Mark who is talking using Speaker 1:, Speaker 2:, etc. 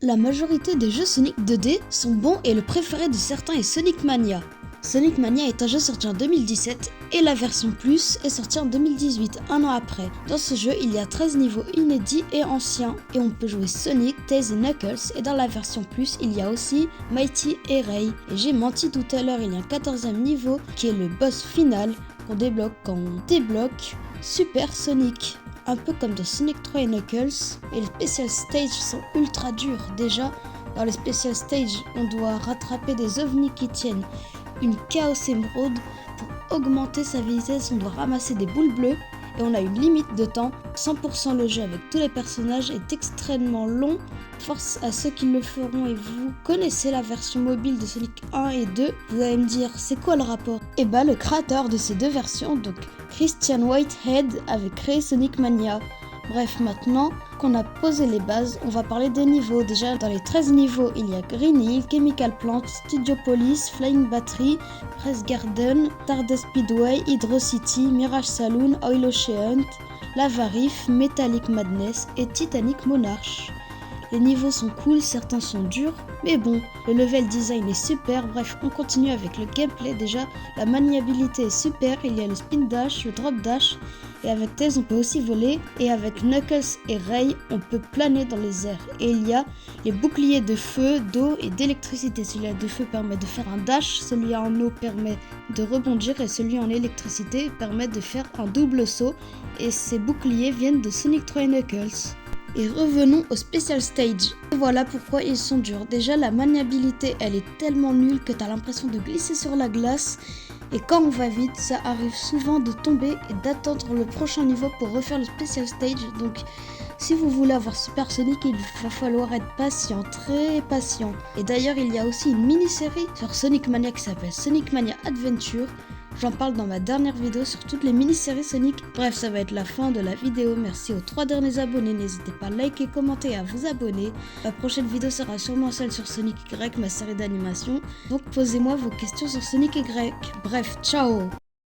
Speaker 1: la majorité des jeux Sonic 2D sont bons et le préféré de certains est Sonic Mania. Sonic Mania est un jeu sorti en 2017 et la version Plus est sortie en 2018, un an après. Dans ce jeu, il y a 13 niveaux inédits et anciens et on peut jouer Sonic, Tails et Knuckles, et dans la version Plus, il y a aussi Mighty et Ray. Et j'ai menti tout à l'heure, il y a un 14e niveau qui est le boss final qu'on débloque quand on débloque Super Sonic. Un peu comme dans Sonic 3 et Knuckles, et les Special Stages sont ultra durs. Déjà, dans les Special Stages, on doit rattraper des ovnis qui tiennent une Chaos Emerald. Pour augmenter sa vitesse, on doit ramasser des boules bleues et on a une limite de temps. 100% le jeu avec tous les personnages est extrêmement long. Force à ceux qui le feront, et vous connaissez la version mobile de Sonic 1 et 2. Vous allez me dire, c'est quoi le rapport? Et bah, le créateur de ces deux versions, donc Christian Whitehead, avait créé Sonic Mania. Bref, maintenant qu'on a posé les bases, on va parler des niveaux. Déjà, dans les 13 niveaux, il y a Green Hill, Chemical Plant, Studiopolis, Flying Battery, Press Garden, Stardust Speedway, Hydro City, Mirage Saloon, Oil Ocean, Lava Reef, Metallic Madness et Titanic Monarch. Les niveaux sont cool, certains sont durs, mais bon, le level design est super. Bref, on continue avec le gameplay. Déjà, la maniabilité est super, il y a le spin dash, le drop dash, et avec Tails on peut aussi voler, et avec Knuckles et Ray on peut planer dans les airs. Et il y a les boucliers de feu, d'eau et d'électricité. Celui de feu permet de faire un dash, celui en eau permet de rebondir, et celui en électricité permet de faire un double saut, et ces boucliers viennent de Sonic 3 et Knuckles. Et revenons au Special Stage. Et voilà pourquoi ils sont durs. Déjà, la maniabilité, elle est tellement nulle que t'as l'impression de glisser sur la glace. Et quand on va vite, ça arrive souvent de tomber et d'attendre le prochain niveau pour refaire le Special Stage. Donc, si vous voulez avoir Super Sonic, il va falloir être patient, très patient. Et d'ailleurs, il y a aussi une mini-série sur Sonic Mania qui s'appelle Sonic Mania Adventure. J'en parle dans ma dernière vidéo sur toutes les mini-séries Sonic. Bref, ça va être la fin de la vidéo. Merci aux 3 derniers abonnés. N'hésitez pas à liker, commenter et à vous abonner. La prochaine vidéo sera sûrement celle sur Sonic Y, ma série d'animation. Donc posez-moi vos questions sur Sonic Y. Bref, ciao!